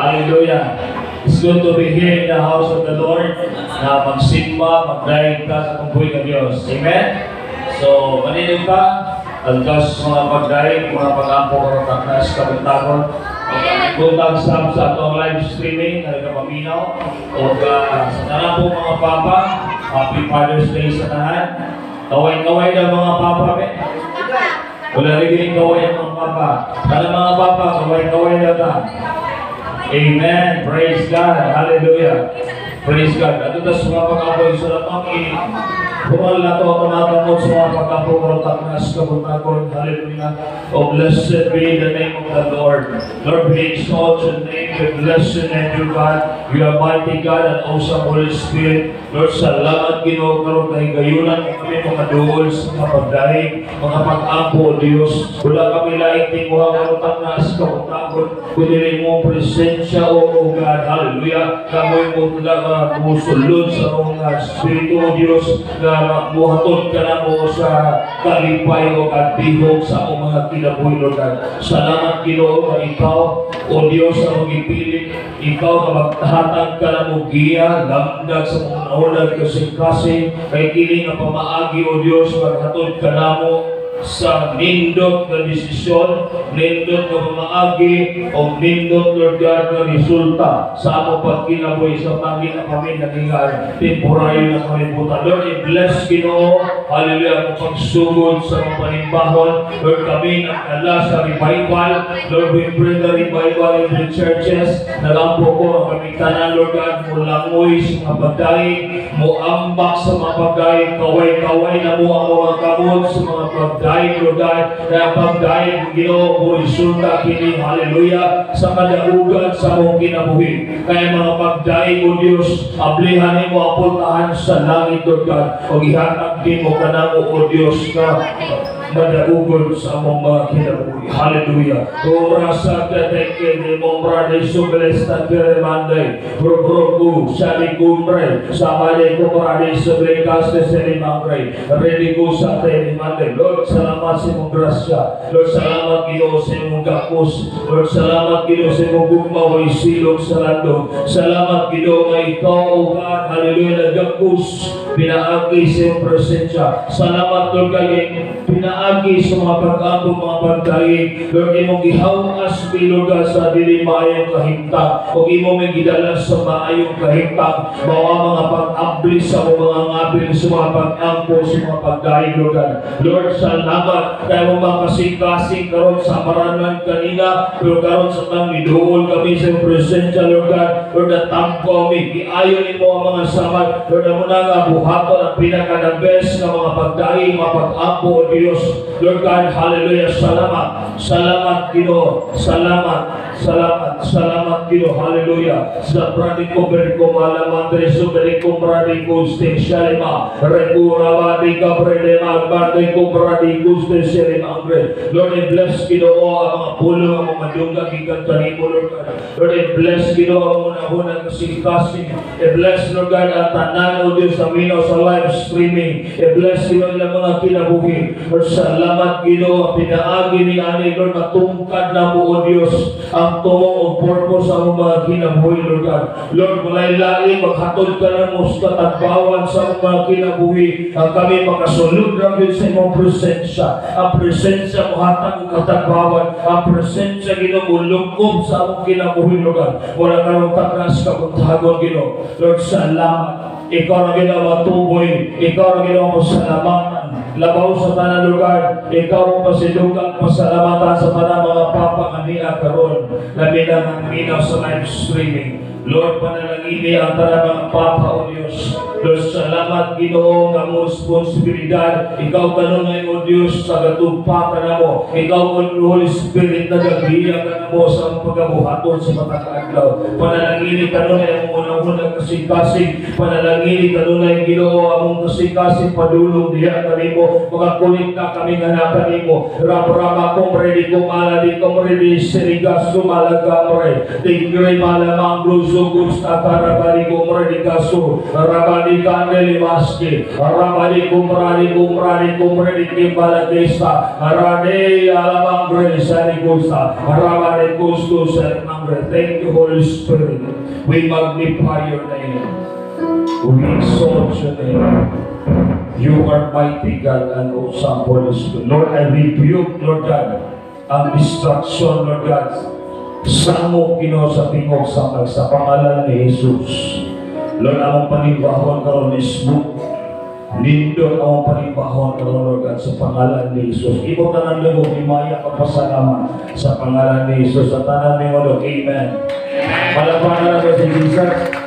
Hallelujah. It's good to be here in the house of the Lord na magsimba, magdaig ka sa kumpuy ng Diyos. Amen? So, maninig ka, alkas mga pagdaig, mga pag-ampo karataknas, kabuntagon, buntag sa atong live streaming, nagkapaminaw, o sa tanan po mga papa, Happy Father's Day sa tanan. Kaway-kaway na mga papa, wala rin kaway ang mga papa. Kala mga papa, kaway-kaway na ta. Amen. Praise God. Hallelujah. Praise God. At ito sa mga pag-apoy sa latang kumal na ito tumatamot sa mga pag-apoy karataknas kabuntagon. Hallelujah. Oh, blessed be the name of the Lord. Lord, we exalt your name. We bless your name, dear God. You are mighty God and awesome Holy Spirit. Lord, salamat Ginoo karon kay gayunan kami mga duol sa mga pagdaig, mga pag-ampo, Diyos. Wala kami laing tinguhang karataknas kabuntagon. Kundi mo presensya, O God. Hallelujah. Kamoy mo talaga musulod sa mga Espiritu, O Diyos, na muhatod ka na mo sa kalipay o katihog sa mga kinabuhi, Lord God. Salamat Ginoo na ikaw, O Diyos, ang mag-ipilit. Ikaw na magtahatag ka na mo giya, lamdag sa mga naulag kasing-kasing, kay kiling na pamaagi, O Diyos, maghatod ka na mo sa nindot na desisyon, nindot na pamaagi, o nindot, Lord God, na resulta sa among pagkinabuhi sa tangi na kami nagingan temporary na kalibutan. Lord, i-bless Ginoo, hallelujah, ang pagsugod sa mga panimbahon. Lord, kami nagdala sa revival. Lord, we pray the revival in the churches. Nagampo ko ang kami tanan, Lord God, mo langoy sa mga pagdaig, mo ambak sa mga pagdaig, kaway-kaway na mo ang mga kamot sa mga pagdaig, Lord God, kaya pagdaig Ginoo mo resulta kini, hallelujah, sa kadaugan sa mong kinabuhi. Kaya mga pagdaig, O Diyos, ablihan mo ang puntahan sa langit, Lord God, o ihatag din mo ka na mo, O Diyos, ka madaugon sa among mga kinabuhi. Hallelujah. O rasa teteke ni mong brade subeles na kiremanday, bro-bro-ku, sali kumbre, samali ko brade subelekas na serimangray, ready ko sa terimandey. Lord, salamat sa mong grasya. Lord, salamat Ginoo sa mong gakos. Lord, salamat Ginoo sa mong gugmaway silog sa landong. Salamat Ginoo nga ikaw, O God, hallelujah, nagakos, pinaagi sa iyong presensya. Salamat, Lord, kay pinaagi sa mga pag-apo, mga pagdaig. Lord, imong gihawas mi, Lord God, sa dili maayong kahintang, o imong may gidala sa maayong kahintang, bawa mga pag-abli sa mga ngabil, sa mga pag-ampo, sa mga pagdaig, Lord God. Lord, salamat kaya mo makasing-kasing karon sa maranan kanina, pero karon sa tang niduol kami sa presensya, Lord God. Lord, natangko kami, giayon mo ang mga samad. Lord, na mo na nga buhaton ang pinaka-the-best na mga pagdaig, mga pag-ampo, O Diyos. Lord God, hallelujah, salamat. Salamat Ginoo, salamat, salamat, salamat Ginoo, hallelujah. Sa bradi ko beriko malaman treso beriko bradi ko stenshalima, regura badi ka brede magbadi ko bradi ko stenshalima angre. Lord, I bless Ginoo ang mga pulo, ang mga madungga gikan kanimo, Lord God. Lord, I bless Ginoo ang una-una kasing-kasing. I bless, Lord God, ang tanan, O Diyos, aminaw sa live streaming. I bless Ginoo ang mga kinabuhi. Lord, salamat Ginoo, pinaagi ni ani, Lord, matungkad na mo, O Diyos, ang tumong o purpose sa mga kinabuhi, Lord God. Lord, walay laing maghatod ka na mo sa katagbawan sa mga kinabuhi, ang kami makasulod na sa imong presensya. Ang presensya mo hatag o katagbawan, ang presensya Ginoo lungkob sa among kinabuhi, Lord God. Wala ka nang takras kabuntagon, Ginoo. Lord, salamat. Ikaw na Ginoo matuboy, ikaw na Ginoo mo salamatan. Labaw sa tanan lugar, ikaw mo pasilugang pasalamatan sa tanan mga papa kanina karon. Labi ang minaw sa live streaming. Lord, panalangini ang tanan mga papa, O Diyos. Lord, salamat Ginoo nga mo responsibilidad. Ikaw kanunay, O Diyos, sa gatugpa ka na mo. Ikaw, O Holy Spirit, nagabiya ka na mo sa pagabuhaton sa matakaadlaw. Panalangini kanunay ang unang-unang kasing-kasing. Panalangini kanunay Ginoo among kasing-kasing padulong diya kanimo. Magakulit na kami hanapan nimo. Rab-raba kong ready kong aladi kong ready sirigas kumalagamre. Tingray malamang bluso gusta karabali kong ready kaso. Rabali Arani Kandeli Maski, Aramani Kumrani Kimbala Kesta, Arane Alamang Grace and Gusta, Aramani Kustus and Mangre. Thank you, Holy Spirit. We magnify your name. We exalt your name. You are mighty God and awesome Holy Spirit. Lord, I rebuke, Lord God, ang distraction, Lord God, sa mo Ginoo sa tingog sa pangalan ni Jesus. Lord, among panibahon karon mismo. Nindot among panibahon karon, Lord God, sa pangalan ni Jesus. Imo tanan lubog ni maya pagpasalamat sa pangalan ni Jesus. Sa tanan ni Lord, amen. Palakpakan natin si Jesus.